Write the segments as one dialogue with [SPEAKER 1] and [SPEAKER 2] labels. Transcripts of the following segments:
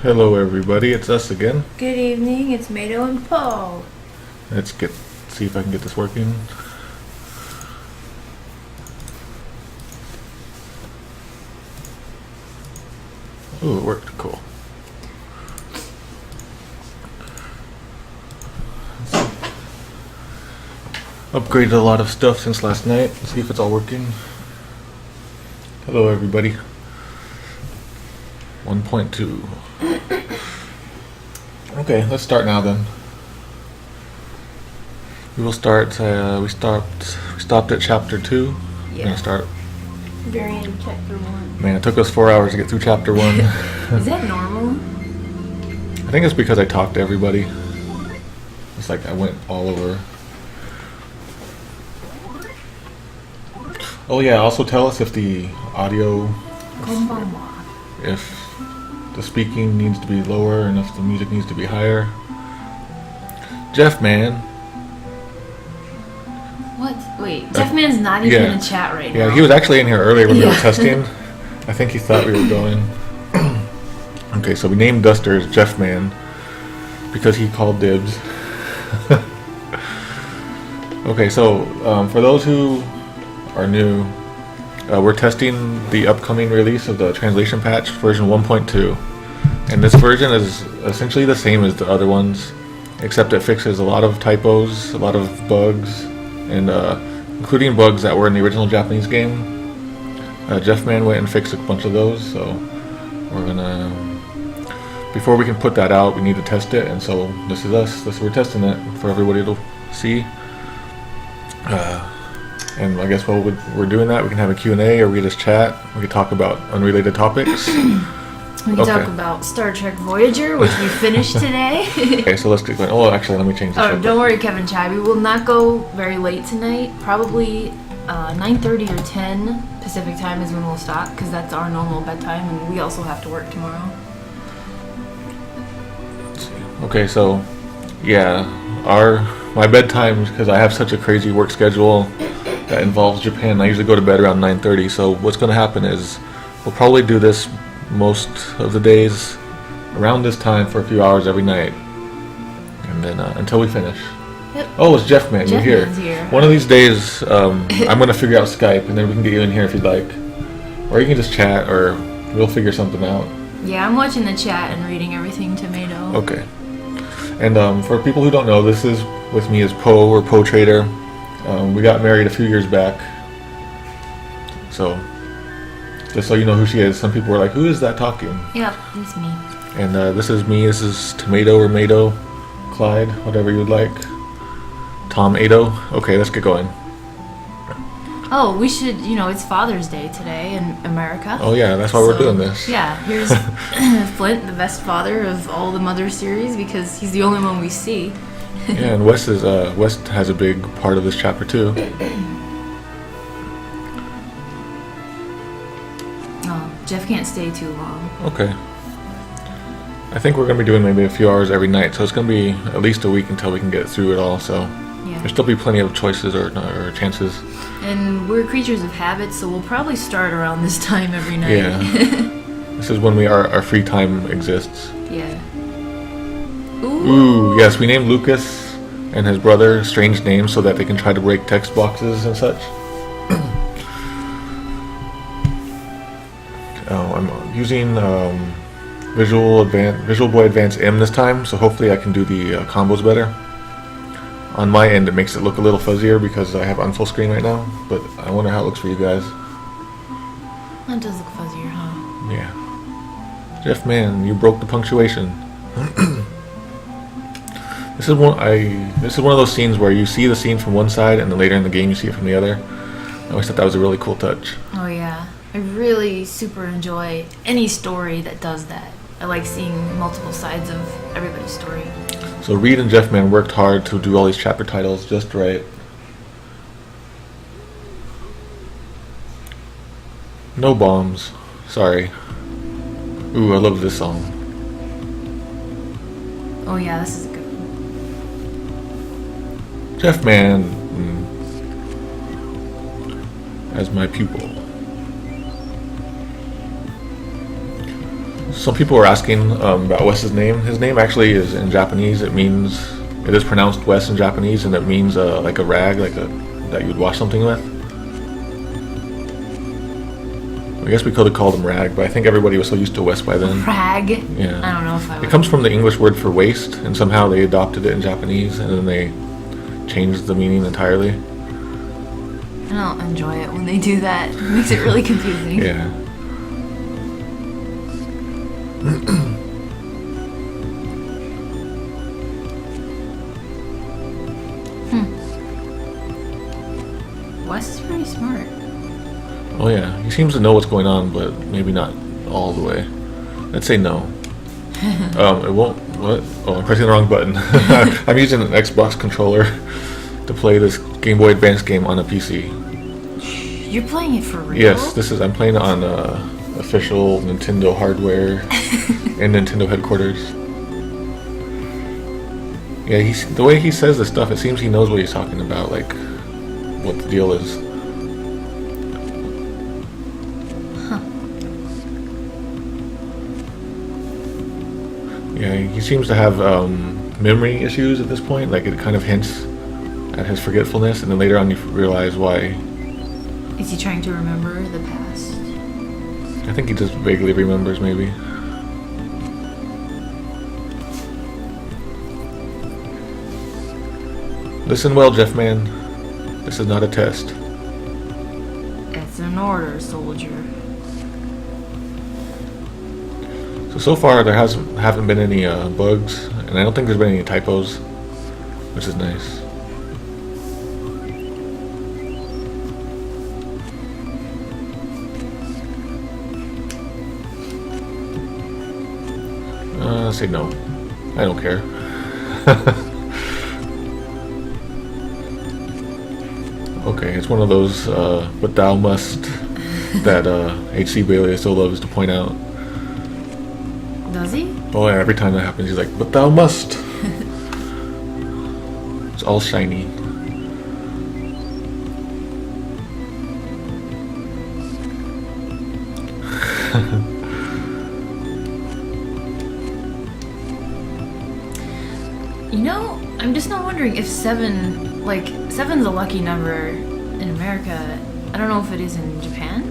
[SPEAKER 1] Hello everybody, it's us again.
[SPEAKER 2] Good evening, it's Mado and Paul.
[SPEAKER 1] See if I can get this working. Ooh, it worked, cool. Upgraded a lot of stuff since last night. Let's see if it's all working. Hello everybody. 1.2. Okay, let's start now then. We will start. We stopped at chapter 2. We're gonna start.
[SPEAKER 2] Variant chapter 1.
[SPEAKER 1] Man, it took us 4 hours to get through chapter 1.
[SPEAKER 2] Is that normal?
[SPEAKER 1] I think it's because I talked to everybody. It's like I went all over. Oh yeah, also tell us if the audio, if the speaking needs to be lower and if the music needs to be higher. Jeff Man.
[SPEAKER 2] What? Wait, Jeff Man's not even in chat right now.
[SPEAKER 1] Yeah, he was actually in here earlier when we were testing. I think he thought we were going. Okay, so we named Duster as Jeff Man because he called dibs. Okay, so for those who are new, we're testing the upcoming release of the translation patch, version 1.2. And this version is essentially the same as the other ones, except it fixes a lot of typos, a lot of bugs, and including bugs that were in the original Japanese game. Jeff Man went and fixed a bunch of those, so we're gonna, before we can put that out, we need to test it, and so this is us. We're testing it for everybody to see. And I guess while we're doing that, we can have a Q&A, or we can just chat. We can talk about unrelated topics.
[SPEAKER 2] We can talk about Star Trek Voyager, which we finished today.
[SPEAKER 1] Okay, so let's get going. Oh, actually, let me change this.
[SPEAKER 2] Oh, don't worry, Kevin Chai. We will not go very late tonight. Probably 9:30 or 10 Pacific time is when we'll stop, because that's our normal bedtime, and we also have to work tomorrow.
[SPEAKER 1] Let's see. Okay, so yeah, my bedtime, because I have such a crazy work schedule that involves Japan. I usually go to bed around 9:30. So what's going to happen is we'll probably do this most of the days around this time for a few hours every night, and then until we finish.
[SPEAKER 2] Yep.
[SPEAKER 1] Oh, it's Jeff Man. You're here.
[SPEAKER 2] Man's here.
[SPEAKER 1] One of these days, I'm going to figure out Skype, and then we can get you in here if you'd like, or you can just chat, or we'll figure something out.
[SPEAKER 2] Yeah, I'm watching the chat and reading everything, Tomato.
[SPEAKER 1] Okay. And for people who don't know, this is with me is Poe, or Poe Trader. We got married a few years back, so just so you know who she is. Some people were like, "Who is that talking?"
[SPEAKER 2] Yep, it's me.
[SPEAKER 1] And this is me. This is Tomato or Mado, Clyde, whatever you would like. Tom Ado. Okay, let's get going.
[SPEAKER 2] Oh, we should, it's Father's Day today in America.
[SPEAKER 1] Oh yeah, that's why we're doing this.
[SPEAKER 2] Yeah, here's Flint, the best father of all the Mother series, because he's the only one we see.
[SPEAKER 1] Yeah, and West has a big part of this chapter too.
[SPEAKER 2] Oh, Jeff can't stay too long.
[SPEAKER 1] Okay. I think we're going to be doing maybe a few hours every night, so it's going to be at least a week until we can get through it all, so there'll still be plenty of choices or chances.
[SPEAKER 2] And we're creatures of habit, so we'll probably start around this time every night.
[SPEAKER 1] Yeah. This is when our free time exists.
[SPEAKER 2] Yeah.
[SPEAKER 1] Ooh, yes, we named Lucas and his brother strange names so that they can try to break text boxes and such. I'm using Visual Boy Advance M this time, so hopefully I can do the combos better. On my end, it makes it look a little fuzzier because I have on full screen right now, but I wonder how it looks for you guys.
[SPEAKER 2] That does look fuzzier, huh?
[SPEAKER 1] Yeah. Jeff Man, you broke the punctuation. This is one of those scenes where you see the scene from one side and then later in the game you see it from the other. I always thought that was a really cool touch.
[SPEAKER 2] Oh yeah. I really super enjoy any story that does that. I like seeing multiple sides of everybody's story.
[SPEAKER 1] So Reed and Jeff Man worked hard to do all these chapter titles just right. No bombs. Sorry. Ooh, I love this song.
[SPEAKER 2] Oh yeah, this is good.
[SPEAKER 1] Jeff Man as my pupil. Some people were asking about Wes's name. His name actually is in Japanese. It is pronounced Wes in Japanese, and it means like a rag, that you'd wash something with. I guess we could have called him Rag, but I think everybody was so used to Wes by then.
[SPEAKER 2] Rag?
[SPEAKER 1] Yeah.
[SPEAKER 2] I don't know if I would.
[SPEAKER 1] It comes from the English word for waste, and somehow they adopted it in Japanese, and then they changed the meaning entirely.
[SPEAKER 2] I don't enjoy it when they do that. It makes it really confusing.
[SPEAKER 1] Yeah.
[SPEAKER 2] Wes is pretty smart.
[SPEAKER 1] Oh yeah, he seems to know what's going on, but maybe not all the way. Let's say no. It won't. What? Oh, I'm pressing the wrong button. I'm using an Xbox controller to play this Game Boy Advance game on a PC.
[SPEAKER 2] You're playing it for real?
[SPEAKER 1] Yes, I'm playing it on official Nintendo hardware in Nintendo headquarters. Yeah, the way he says this stuff, it seems he knows what he's talking about, like what the deal is. Yeah, he seems to have memory issues at this point. Like it kind of hints at his forgetfulness, and then later on you realize why.
[SPEAKER 2] Is he trying to remember the past?
[SPEAKER 1] I think he just vaguely remembers, maybe. Listen well, Jeff Man. This is not a test.
[SPEAKER 2] It's an order, soldier.
[SPEAKER 1] So far there haven't been any bugs, and I don't think there's been any typos, which is nice. Say no. I don't care. Okay, it's one of those but thou must that H.C. Bailey still loves to point out.
[SPEAKER 2] Does he?
[SPEAKER 1] Oh yeah, every time that happens he's like, but thou must. It's all shiny.
[SPEAKER 2] You know, I'm just not wondering if seven's a lucky number in America. I don't know if it is in Japan.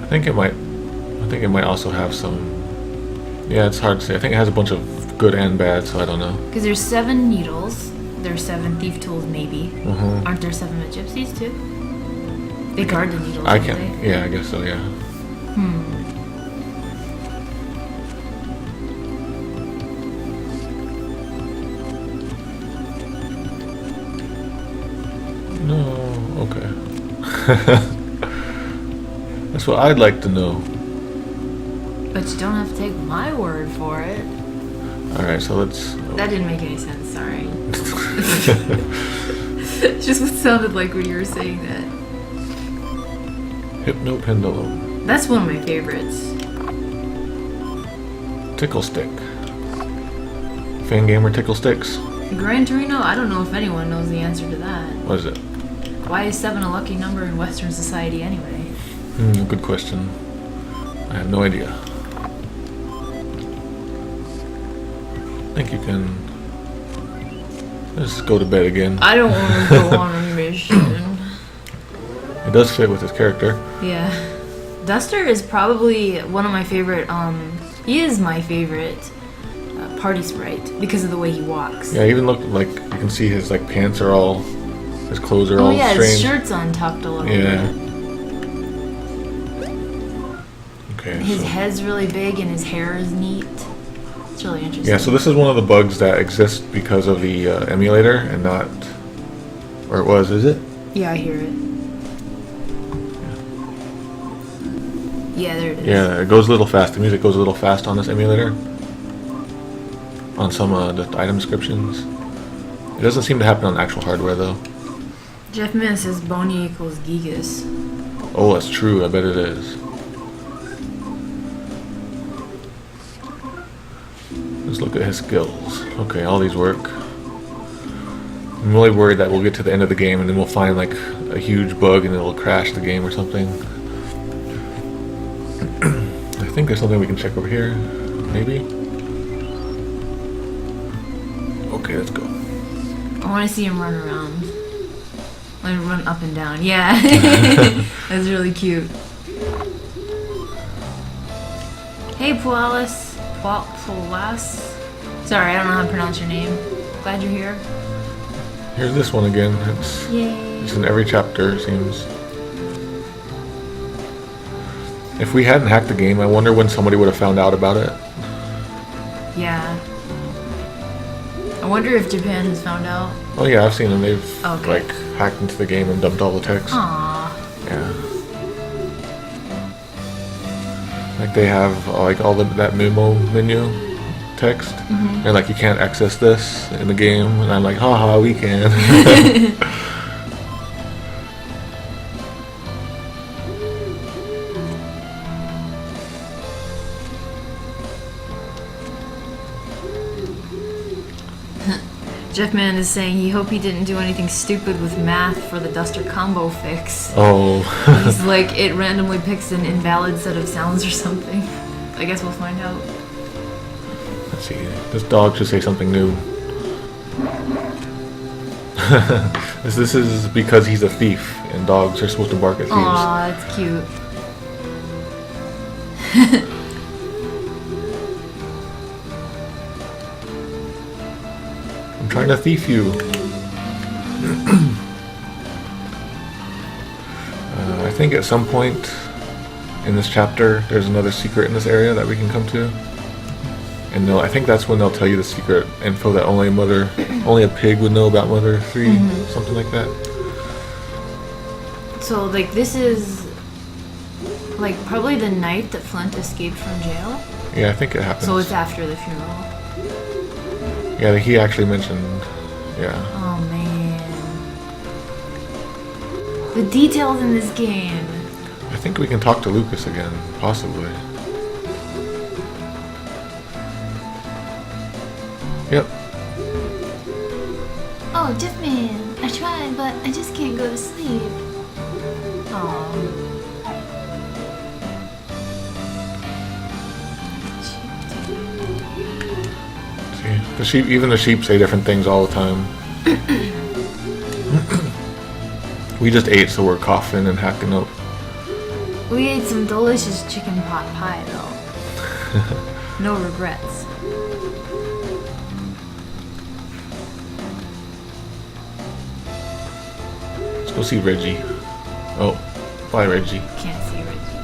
[SPEAKER 1] I think it might also have some. Yeah, it's hard to say. I think it has a bunch of good and bad, so I don't know.
[SPEAKER 2] Because there's 7 needles. There's 7 thief tools, maybe.
[SPEAKER 1] Mm-hmm.
[SPEAKER 2] Aren't there 7 at gypsies too? They guard the needles.
[SPEAKER 1] I
[SPEAKER 2] don't
[SPEAKER 1] can't.
[SPEAKER 2] they?
[SPEAKER 1] Yeah, I guess so. Yeah. No. Okay. That's what I'd like to know.
[SPEAKER 2] But you don't have to take my word for it.
[SPEAKER 1] Alright, so let's...
[SPEAKER 2] That didn't make any sense, sorry. Just what sounded like when you were saying that.
[SPEAKER 1] Hypnopendulum.
[SPEAKER 2] That's one of my favorites.
[SPEAKER 1] Tickle Stick. Fangamer Tickle Sticks.
[SPEAKER 2] Gran Torino, I don't know if anyone knows the answer to that.
[SPEAKER 1] What is it?
[SPEAKER 2] Why is 7 a lucky number in Western society anyway?
[SPEAKER 1] Good question. I have no idea. I think you can... Let's go to bed again.
[SPEAKER 2] I don't want to go on a mission.
[SPEAKER 1] It does fit with his character.
[SPEAKER 2] Yeah. Duster is probably one of my favorite, he is my favorite party sprite because of the way he walks.
[SPEAKER 1] Yeah, even look like you can see his pants are all... His clothes are all
[SPEAKER 2] yeah,
[SPEAKER 1] strange.
[SPEAKER 2] his shirt's untucked a little
[SPEAKER 1] Yeah.
[SPEAKER 2] bit.
[SPEAKER 1] Okay.
[SPEAKER 2] His
[SPEAKER 1] so-
[SPEAKER 2] head's really big and his hair is neat. It's really interesting.
[SPEAKER 1] Yeah, so this is one of the bugs that exists because of the emulator and not... Or it was, is it?
[SPEAKER 2] Yeah, I hear it. Yeah, there it is.
[SPEAKER 1] Yeah, it goes a little fast. The music goes a little fast on this emulator. On some the item descriptions. It doesn't seem to happen on actual hardware though.
[SPEAKER 2] Jeff Man says Boney equals Gigas.
[SPEAKER 1] Oh, that's true. I bet it is. Let's look at his skills. Okay, all these work. I'm really worried that we'll get to the end of the game and then we'll find like a huge bug and it'll crash the game or something. I think think there's something we can check over here. Maybe? Okay, let's go.
[SPEAKER 2] I want to see him run around. Like run up and down. Yeah. That's really cute. Hey, Pualis. Pualis. Sorry, I don't know how to pronounce your name. Glad you're here.
[SPEAKER 1] Here's this one again.
[SPEAKER 2] Yay.
[SPEAKER 1] It's in every chapter, it seems. If we hadn't hacked the game, I wonder when somebody would have found out about it.
[SPEAKER 2] Yeah. I wonder if Japan has found out.
[SPEAKER 1] Oh yeah, I've seen them. They've
[SPEAKER 2] Okay.
[SPEAKER 1] like hacked into the game and dumped all the text.
[SPEAKER 2] Aww.
[SPEAKER 1] Yeah. Like they have like all that Memo menu text. They're like, you can't access this in the game, and I'm like, haha, we can.
[SPEAKER 2] Jeffman is saying he hope he didn't do anything stupid with math for the Duster combo fix.
[SPEAKER 1] Oh.
[SPEAKER 2] He's like, it randomly picks an invalid set of sounds or something. I guess we'll find out.
[SPEAKER 1] Let's see. This dog should say something new. This is because he's a thief, and dogs are supposed to bark at thieves.
[SPEAKER 2] Aw, that's cute.
[SPEAKER 1] I'm trying to thief you. I think at some point in this chapter, there's another secret in this area that we can come to. And I think that's when they'll tell you the secret info that only a pig would know about Mother 3, something like that.
[SPEAKER 2] So, like, this is, like, probably the night that Flint escaped from jail.
[SPEAKER 1] Yeah, I think it happens.
[SPEAKER 2] So it's after the funeral.
[SPEAKER 1] Yeah, he actually mentioned, yeah.
[SPEAKER 2] Oh, man. The details in this game.
[SPEAKER 1] I think we can talk to Lucas again, possibly. Yep.
[SPEAKER 3] Oh, Jeffman, I tried, but I just can't go to sleep.
[SPEAKER 2] Aw.
[SPEAKER 1] See, the sheep, even the sheep say different things all the time. We just ate, so we're coughing and hacking up.
[SPEAKER 2] We ate some delicious chicken pot pie, though. No regrets.
[SPEAKER 1] Let's go see Reggie. Oh, bye Reggie.
[SPEAKER 2] Can't see Reggie.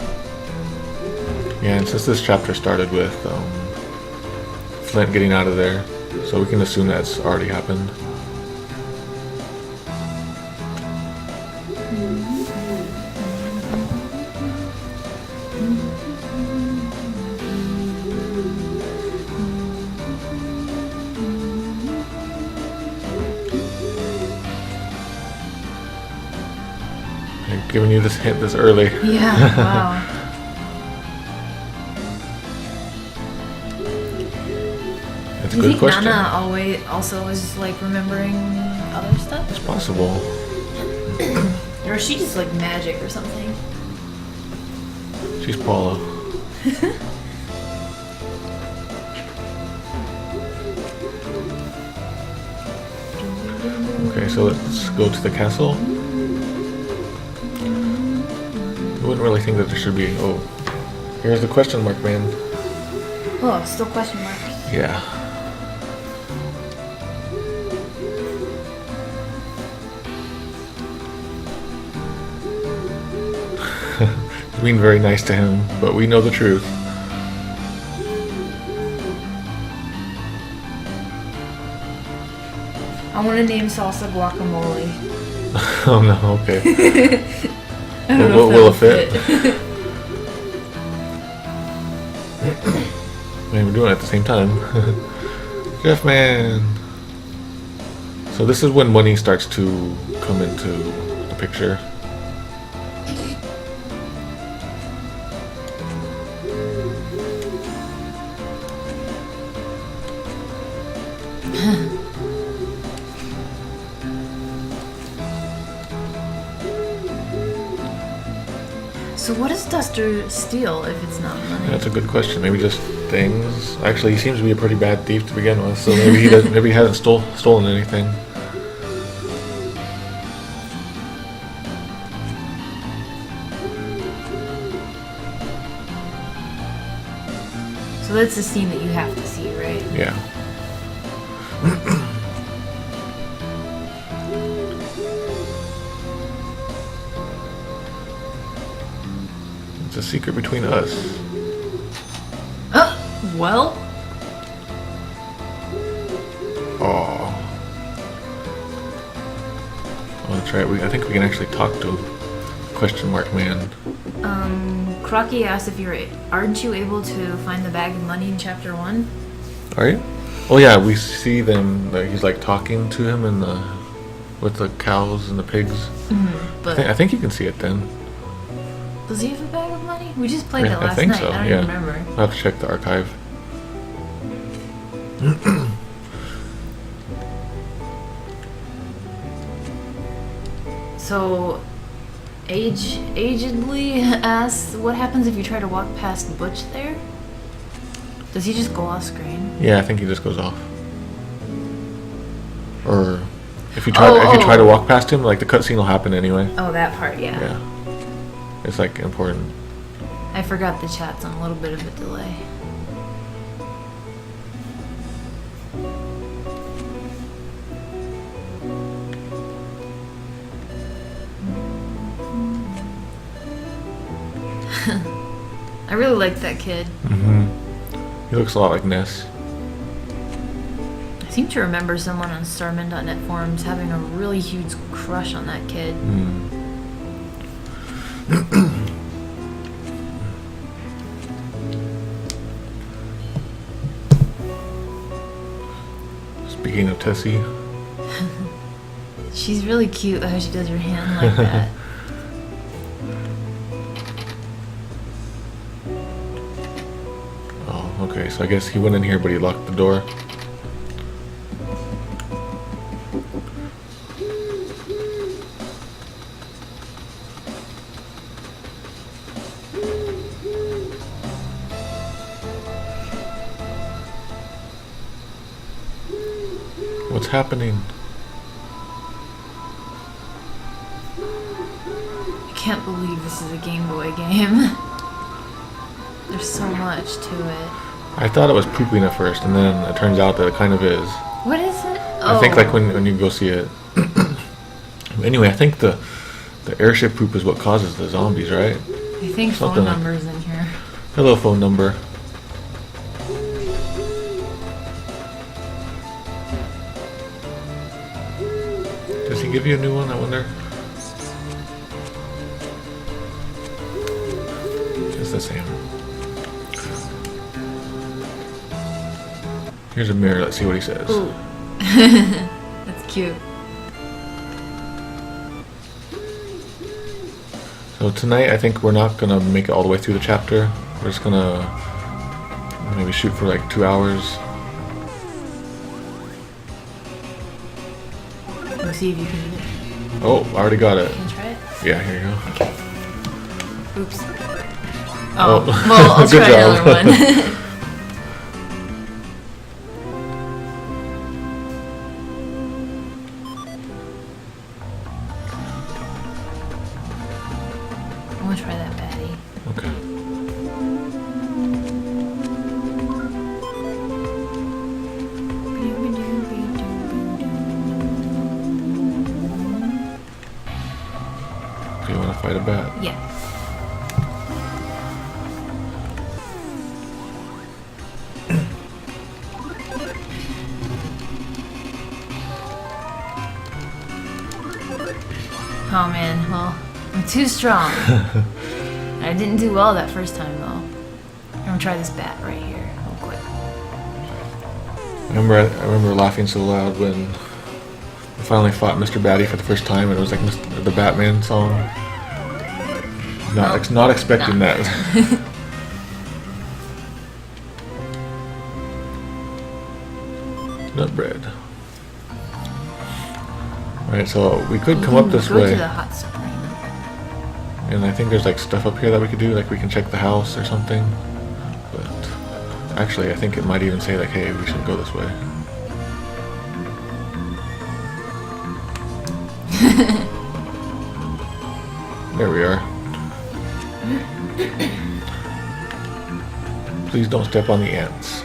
[SPEAKER 1] Yeah, and since this chapter started with Flint getting out of there, so we can assume that's already happened. I'm giving you this hint this early.
[SPEAKER 2] Yeah, wow.
[SPEAKER 1] That's a
[SPEAKER 2] Do you
[SPEAKER 1] good
[SPEAKER 2] think
[SPEAKER 1] question.
[SPEAKER 2] Nana always also is like remembering other stuff?
[SPEAKER 1] It's possible.
[SPEAKER 2] Or is she just like magic or something?
[SPEAKER 1] She's Paula. Okay, so let's go to the castle. You wouldn't really think that there should be. Oh, here's the question mark, man.
[SPEAKER 2] Oh, still question marks.
[SPEAKER 1] Yeah. Being very nice to him, but we know the truth.
[SPEAKER 2] I want to name salsa guacamole.
[SPEAKER 1] Oh no, okay.
[SPEAKER 2] I don't know
[SPEAKER 1] Will
[SPEAKER 2] if
[SPEAKER 1] it
[SPEAKER 2] that'll
[SPEAKER 1] fit? Man, we're doing it at the same time. Jeff man. So this is when money starts to come into the picture.
[SPEAKER 2] So what does Duster steal if it's not money?
[SPEAKER 1] That's a good question. Maybe just things. Actually, he seems to be a pretty bad thief to begin with, so maybe he doesn't. Maybe he hasn't stolen anything.
[SPEAKER 2] So that's the scene that you have to see, right?
[SPEAKER 1] Yeah. It's a secret between us.
[SPEAKER 2] Well,
[SPEAKER 1] Oh, that's right. I think we can actually talk to Question Mark Man.
[SPEAKER 2] Crocky asked if aren't you able to find the bag of money in chapter 1?
[SPEAKER 1] Are you? Oh yeah, we see them. He's like talking to him with the cows and the pigs.
[SPEAKER 2] But
[SPEAKER 1] I think you can see it then.
[SPEAKER 2] does he have a bag of money? We just played
[SPEAKER 1] Yeah,
[SPEAKER 2] that
[SPEAKER 1] I
[SPEAKER 2] last
[SPEAKER 1] think
[SPEAKER 2] night.
[SPEAKER 1] so.
[SPEAKER 2] I don't
[SPEAKER 1] Yeah.
[SPEAKER 2] even remember.
[SPEAKER 1] I'll have to check the archive.
[SPEAKER 2] So, Agedly asks, what happens if you try to walk past Butch there? Does he just go off screen?
[SPEAKER 1] Yeah, I think he just goes off. Or if you try to walk past him, like the cutscene will happen anyway.
[SPEAKER 2] Oh, that part, yeah.
[SPEAKER 1] Yeah, it's like important.
[SPEAKER 2] I forgot the chat's on a little bit of a delay. I really like that kid.
[SPEAKER 1] He looks a lot like Ness.
[SPEAKER 2] I seem to remember someone on Starman.net forums having a really huge crush on that kid.
[SPEAKER 1] Speaking of Tessie,
[SPEAKER 2] She's really cute how she does her hand like that.
[SPEAKER 1] oh, okay, so I guess he went in here, but he locked the door. What's happening?
[SPEAKER 2] I can't believe this is a Game Boy game. There's so much to it.
[SPEAKER 1] I thought it was pooping at first, and then it turns out that it kind of is.
[SPEAKER 2] What is it?
[SPEAKER 1] I think like when you go see it. Anyway, I think the airship poop is what causes the zombies, right?
[SPEAKER 2] I think
[SPEAKER 1] something
[SPEAKER 2] phone
[SPEAKER 1] like-
[SPEAKER 2] numbers in here.
[SPEAKER 1] Hello, phone number. Does he give you a new one? I wonder. It's the same. Here's a mirror. Let's see what he says.
[SPEAKER 2] Ooh. That's cute.
[SPEAKER 1] So tonight, I think we're not gonna make it all the way through the chapter. We're just gonna maybe shoot for like 2 hours.
[SPEAKER 2] Let's see if you can do it.
[SPEAKER 1] Oh, I already got it.
[SPEAKER 2] Can you try it?
[SPEAKER 1] Yeah, here you go.
[SPEAKER 2] Oops.
[SPEAKER 1] Oh,
[SPEAKER 2] Oh, well, I'll
[SPEAKER 1] good
[SPEAKER 2] try
[SPEAKER 1] job.
[SPEAKER 2] another one. I want to try that baddie.
[SPEAKER 1] Okay. Do you want to fight a bat?
[SPEAKER 2] Yeah. Oh man, well, I'm too strong. I didn't do well that first time though. I'm gonna try this bat right here, real quick.
[SPEAKER 1] I remember laughing so loud when we finally fought Mr. Batty for the first time, and it was like the Batman song. Not expecting
[SPEAKER 2] No.
[SPEAKER 1] that. Nut bread. Alright, so we could come up this
[SPEAKER 2] Go
[SPEAKER 1] way.
[SPEAKER 2] to the hot spring.
[SPEAKER 1] And I think there's like stuff up here that we could do, like we can check the house or something. But actually, I think it might even say like, hey, we should go this way. There we are. Please don't step on the ants.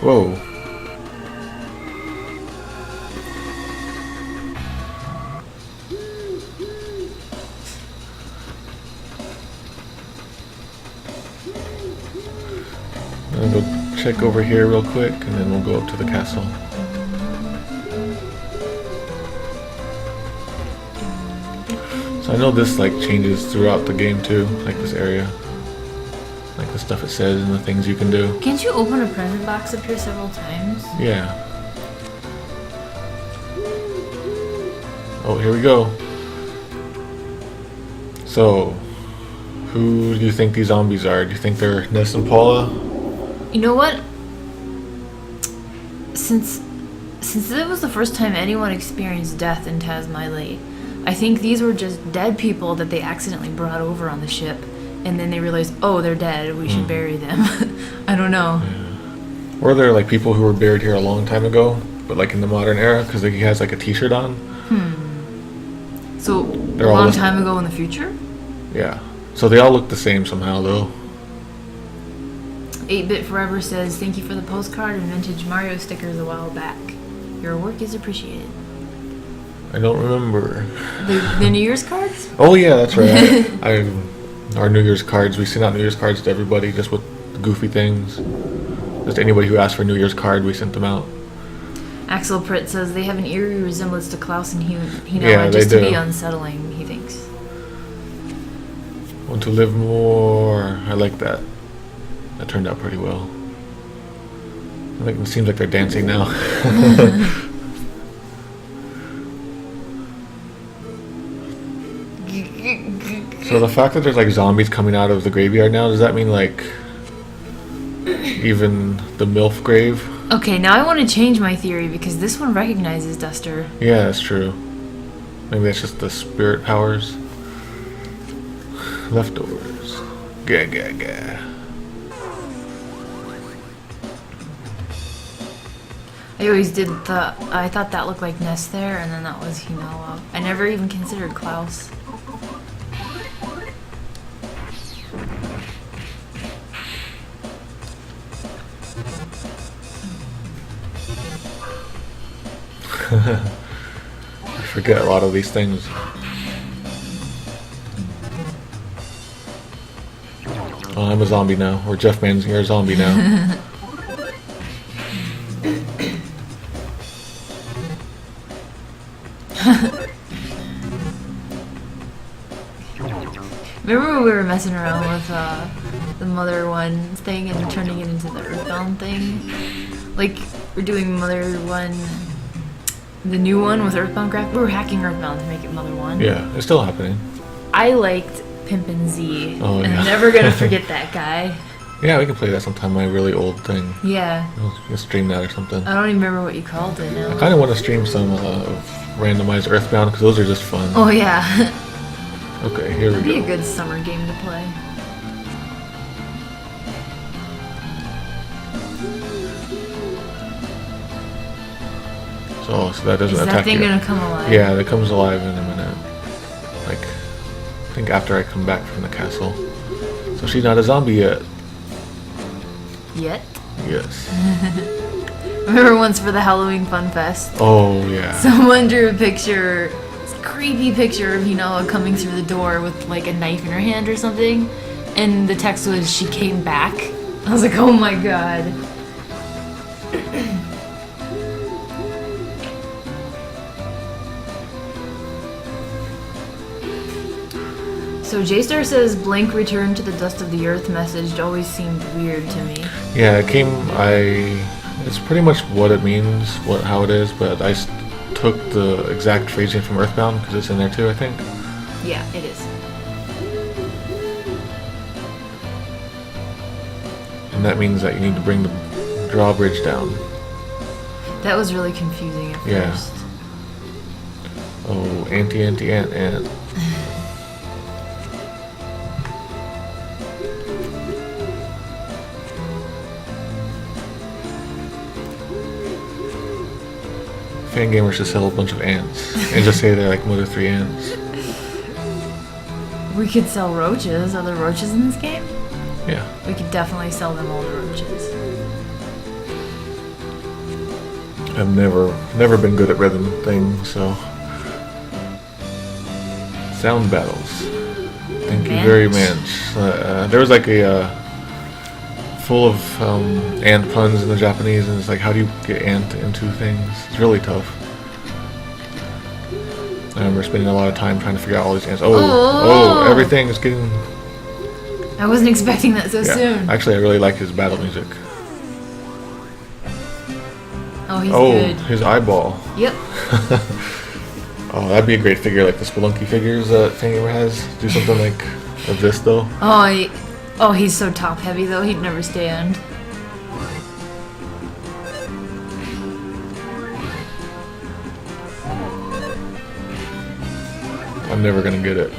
[SPEAKER 1] Whoa. I'm gonna go check over here real quick and then we'll go up to the castle. So I know this like changes throughout the game too, like this area. Like the stuff it says and the things you can do.
[SPEAKER 2] Can't you open a present box up here several times?
[SPEAKER 1] Yeah. Oh, here we go. So, who do you think these zombies are? Do you think they're Ness and Paula?
[SPEAKER 2] You know what? Since it was the first time anyone experienced death in Tasmiley, I think these were just dead people that they accidentally brought over on the ship, and then they realized, oh, they're dead, we should bury them. I don't know.
[SPEAKER 1] Yeah. Or they're like people who were buried here a long time ago, but like in the modern era, because like, he has like a t-shirt on.
[SPEAKER 2] So,
[SPEAKER 1] They're
[SPEAKER 2] a
[SPEAKER 1] all
[SPEAKER 2] long
[SPEAKER 1] the-
[SPEAKER 2] time ago in the future?
[SPEAKER 1] Yeah. So they all look the same somehow though.
[SPEAKER 2] 8-Bit Forever says, thank you for the postcard and vintage Mario stickers a while back. Your work is appreciated.
[SPEAKER 1] I don't remember.
[SPEAKER 2] The New Year's cards?
[SPEAKER 1] Oh yeah, that's right. Our New Year's cards, we sent out New Year's cards to everybody just with goofy things. Just anybody who asked for a New Year's card, we sent them out.
[SPEAKER 2] Axel Pritt says they have an eerie resemblance to Klaus and Hinoa,
[SPEAKER 1] Yeah, they
[SPEAKER 2] just to
[SPEAKER 1] do.
[SPEAKER 2] be unsettling, he thinks.
[SPEAKER 1] Want to live more. I like that. That turned out pretty well. Like, it seems like they're dancing now. So the fact that there's like zombies coming out of the graveyard now, does that mean like even the MILF grave?
[SPEAKER 2] Okay, now I want to change my theory because this one recognizes Duster.
[SPEAKER 1] Yeah, that's true. Maybe that's just the spirit powers. Leftovers. Gah, gah, gah.
[SPEAKER 2] I thought that looked like Ness there, and then that was Hinoa. I never even considered Klaus.
[SPEAKER 1] I forget a lot of these things. Oh, I'm a zombie now. Or Jeff Man's you're a zombie now.
[SPEAKER 2] Remember when we were messing around with the Mother One thing and turning it into the Earthbound thing? Like, we're doing Mother One, the new one with Earthbound graphics. We were hacking Earthbound to make it Mother One.
[SPEAKER 1] Yeah, it's still happening.
[SPEAKER 2] I liked Pimpin' Z.
[SPEAKER 1] Oh,
[SPEAKER 2] and
[SPEAKER 1] yeah.
[SPEAKER 2] I'm never gonna forget that guy.
[SPEAKER 1] Yeah, we can play that sometime, my really old thing.
[SPEAKER 2] Yeah.
[SPEAKER 1] We'll stream that or something.
[SPEAKER 2] I don't even remember what you called it
[SPEAKER 1] I
[SPEAKER 2] now.
[SPEAKER 1] kind of want to stream some of randomized Earthbound because those are just fun.
[SPEAKER 2] Oh, yeah.
[SPEAKER 1] Okay, here we
[SPEAKER 2] It'd be a
[SPEAKER 1] go.
[SPEAKER 2] good summer game to play.
[SPEAKER 1] So that doesn't
[SPEAKER 2] Is
[SPEAKER 1] attack
[SPEAKER 2] that thing
[SPEAKER 1] you.
[SPEAKER 2] gonna come alive?
[SPEAKER 1] Yeah, that comes alive in a minute. Like, I think after I come back from the castle. So she's not a zombie yet.
[SPEAKER 2] Yet?
[SPEAKER 1] Yes.
[SPEAKER 2] Remember once for the Halloween Fun Fest?
[SPEAKER 1] Oh, yeah.
[SPEAKER 2] Someone drew a picture, this creepy picture of Hinoa coming through the door with like a knife in her hand or something. And the text was, she came back. I was like, oh my god. So J-Star says blank return to the dust of the earth message always seemed weird to me.
[SPEAKER 1] Yeah, it's pretty much what it means, how it is, but I took the exact phrasing from Earthbound because it's in there too, I think.
[SPEAKER 2] Yeah, it is.
[SPEAKER 1] And that means that you need to bring the drawbridge down.
[SPEAKER 2] That was really confusing at
[SPEAKER 1] Yeah.
[SPEAKER 2] first.
[SPEAKER 1] Oh, ant. Fangamer should sell a bunch of ants and just say they're like Mother 3 ants.
[SPEAKER 2] We could sell roaches. Are there roaches in this game?
[SPEAKER 1] Yeah.
[SPEAKER 2] We could definitely sell them all the roaches.
[SPEAKER 1] I've never been good at rhythm things, so. Sound battles. Thank you very much. There was like a full of ant puns in the Japanese, and it's like, how do you get ant into things? It's really tough. I remember spending a lot of time trying to figure out all these ants. Oh, everything's getting.
[SPEAKER 2] I wasn't expecting that so
[SPEAKER 1] Yeah.
[SPEAKER 2] soon.
[SPEAKER 1] Actually, I really like his battle music.
[SPEAKER 2] Oh, he's good.
[SPEAKER 1] His eyeball.
[SPEAKER 2] Yep.
[SPEAKER 1] Oh, that'd be a great figure, like the Spelunky figures that Fangamer has. Do something like of this, though.
[SPEAKER 2] Oh, he's so top heavy though. He'd never stand.
[SPEAKER 1] I'm never gonna get it.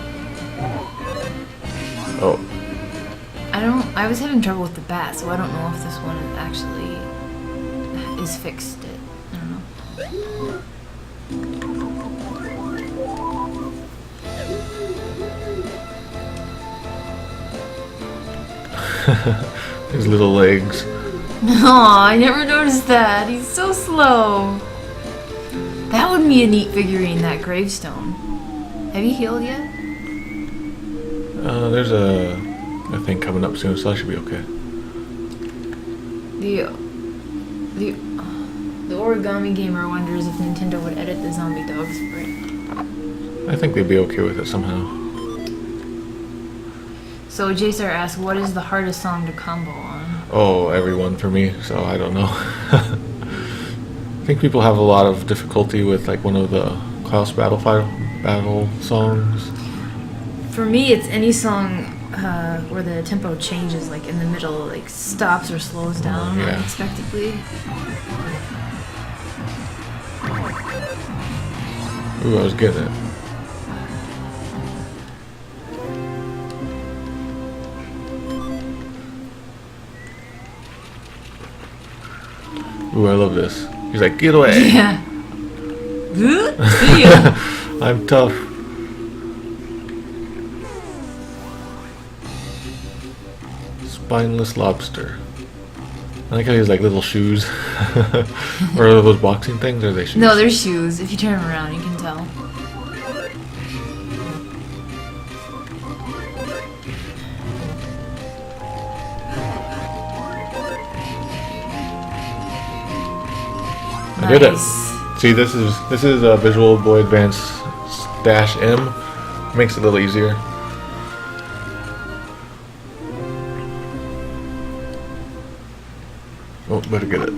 [SPEAKER 1] Oh,
[SPEAKER 2] I was having trouble with the bat, so I don't know if this one actually is fixed it. I don't know.
[SPEAKER 1] his little legs.
[SPEAKER 2] Aw, I never noticed that. He's so slow. That would be a neat figurine, that gravestone. Have you healed yet?
[SPEAKER 1] There's a thing coming up soon, so that should be okay.
[SPEAKER 2] The Origami Gamer wonders if Nintendo would edit the zombie dog sprite.
[SPEAKER 1] I think they'd be okay with it somehow.
[SPEAKER 2] So JSR asks, what is the hardest song to combo on?
[SPEAKER 1] Oh, everyone for me, so I don't know. I think people have a lot of difficulty with like one of the Klaus battle songs.
[SPEAKER 2] For me, it's any song where the tempo changes, like in the middle, like stops or slows down
[SPEAKER 1] Yeah.
[SPEAKER 2] unexpectedly.
[SPEAKER 1] Ooh, I was getting it. Ooh, I love this. He's like, get away.
[SPEAKER 2] Yeah. See ya.
[SPEAKER 1] I'm tough. Spineless lobster. I like how he has like little shoes. Or are those boxing things? Or are they shoes?
[SPEAKER 2] No, they're shoes. If you turn them around, you can tell.
[SPEAKER 1] I did it.
[SPEAKER 2] Nice.
[SPEAKER 1] See, this is a Visual Boy Advance Dash M. Makes it a little easier. Oh, better get it.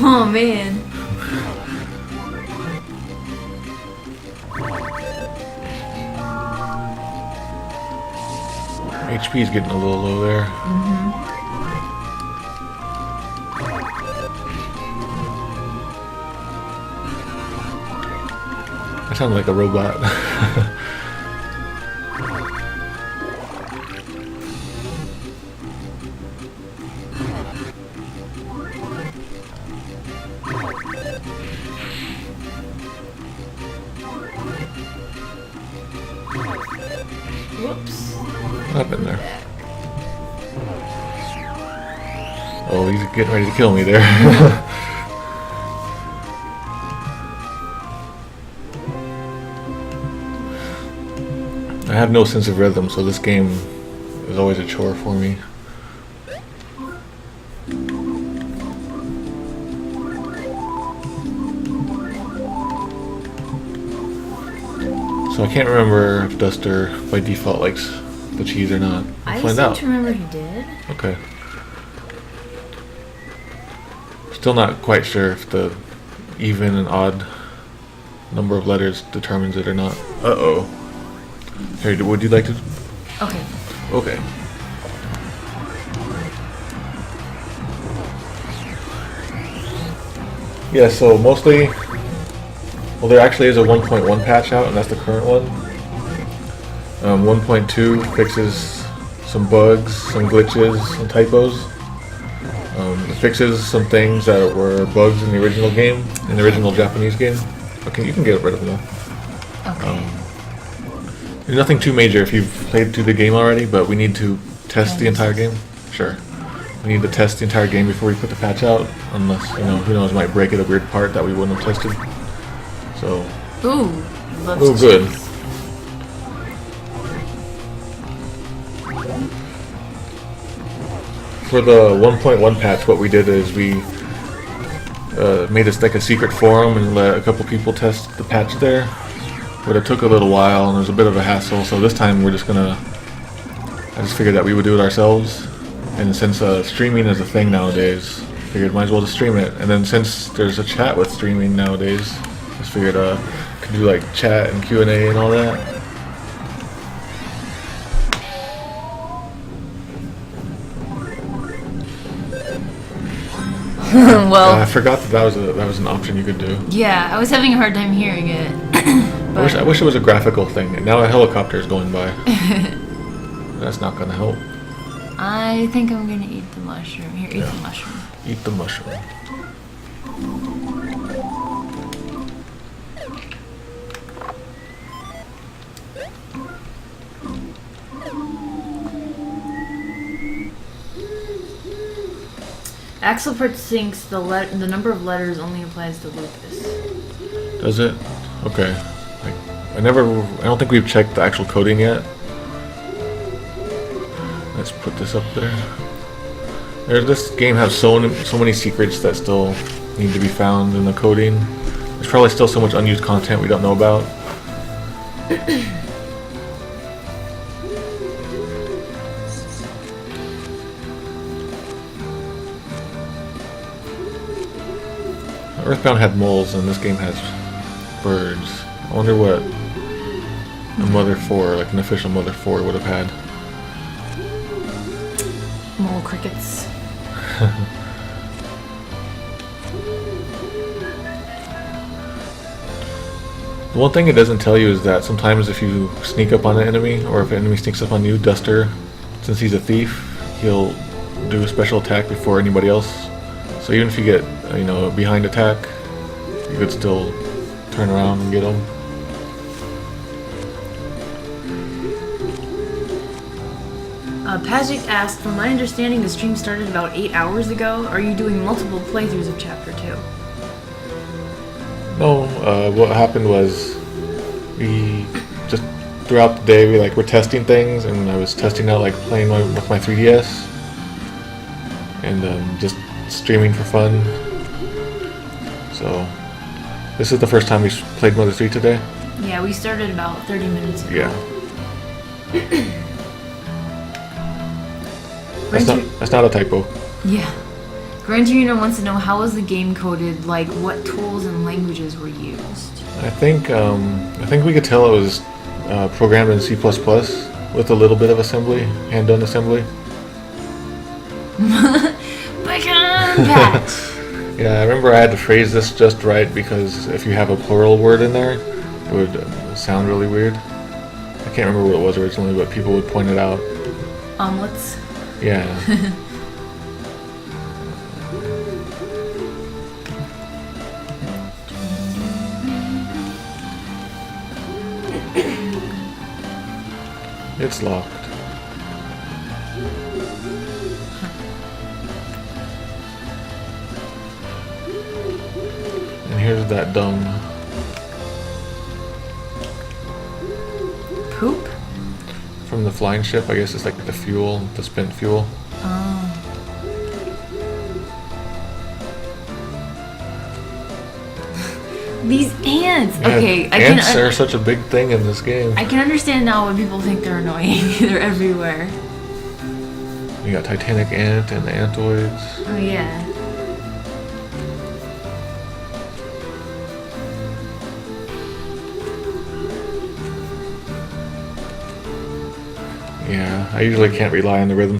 [SPEAKER 2] Oh man.
[SPEAKER 1] HP is getting a little low there. I sound like a robot.
[SPEAKER 2] Whoops.
[SPEAKER 1] What happened there? Oh, he's getting ready to kill me there. I have no sense of rhythm, so this game is always a chore for me. So I can't remember if Duster by default likes the cheese or not.
[SPEAKER 2] I
[SPEAKER 1] We'll find
[SPEAKER 2] seem
[SPEAKER 1] out.
[SPEAKER 2] to remember he did.
[SPEAKER 1] Okay. Still not quite sure if the even and odd number of letters determines it or not. Uh-oh. Here, would you like to?
[SPEAKER 2] Okay.
[SPEAKER 1] Okay. Yeah, so mostly, well, there actually is a 1.1 patch out, and that's the current one. 1.2 fixes some bugs, some glitches, some typos. It fixes some things that were bugs in the original game, in the original Japanese game. Okay, you can get rid of them.
[SPEAKER 2] Okay.
[SPEAKER 1] There's nothing too major if you've played through the game already, but we need to test the entire game. Sure. We need to test the entire game before we put the patch out, unless, you know, who knows, might break it a weird part that we wouldn't have tested. So,
[SPEAKER 2] Ooh. Love
[SPEAKER 1] oh good.
[SPEAKER 2] cheese.
[SPEAKER 1] For the 1.1 patch, what we did is we made this like a secret forum and let a couple people test the patch there. But it took a little while and it was a bit of a hassle, so this time we're just gonna... I just figured that we would do it ourselves. And since streaming is a thing nowadays, figured might as well just stream it. And then since there's a chat with streaming nowadays, just figured could do like chat and Q&A and all that.
[SPEAKER 2] Well,
[SPEAKER 1] I forgot that was an option you could do.
[SPEAKER 2] yeah, I was having a hard time hearing it.
[SPEAKER 1] I wish it was a graphical thing. And now a helicopter is going by. That's not gonna help.
[SPEAKER 2] I think I'm gonna eat the mushroom. Here, eat
[SPEAKER 1] Yeah.
[SPEAKER 2] the mushroom.
[SPEAKER 1] Eat the mushroom.
[SPEAKER 2] Axelford thinks the number of letters only applies to Lucas.
[SPEAKER 1] Does it? Okay. I don't think we've checked the actual coding yet. Let's put this up there. This game has so many secrets that still need to be found in the coding. There's probably still so much unused content we don't know about. Earthbound had moles and this game has birds. I wonder what a Mother 4, like an official Mother 4 would have had.
[SPEAKER 2] Mole crickets.
[SPEAKER 1] The one thing it doesn't tell you is that sometimes if you sneak up on an enemy, or if an enemy sneaks up on you, Duster, since he's a thief, he'll do a special attack before anybody else. So even if you get, you know, a behind attack, you could still turn around and get him.
[SPEAKER 2] Pajic asked, from my understanding the stream started about 8 hours ago. Are you doing multiple playthroughs of Chapter 2?
[SPEAKER 1] No, what happened was we just throughout the day we were testing things, and I was testing out playing with my 3DS and just streaming for fun. So this is the first time we played Mother 3 today.
[SPEAKER 2] Yeah, we started about 30 minutes ago.
[SPEAKER 1] Yeah. That's not a typo.
[SPEAKER 2] Yeah. Gran Torino wants to know how was the game coded, like what tools and languages were used.
[SPEAKER 1] I think we could tell it was programmed in C++ with a little bit of assembly, hand done assembly.
[SPEAKER 2] Pecan patch!
[SPEAKER 1] Yeah, I remember I had to phrase this just right because if you have a plural word in there, it would sound really weird. I can't remember what it was originally, but people would point it out.
[SPEAKER 2] Omelets.
[SPEAKER 1] Yeah. It's locked. And here's that dung.
[SPEAKER 2] Poop?
[SPEAKER 1] From the flying ship, I guess it's like the fuel, the spent fuel.
[SPEAKER 2] Oh. These ants!
[SPEAKER 1] Man,
[SPEAKER 2] Okay,
[SPEAKER 1] ants are such a big thing in this game.
[SPEAKER 2] I can understand now when people think they're annoying. They're everywhere.
[SPEAKER 1] You got Titanic Ant and the Antoids.
[SPEAKER 2] Oh yeah.
[SPEAKER 1] Yeah, I usually can't rely on the rhythm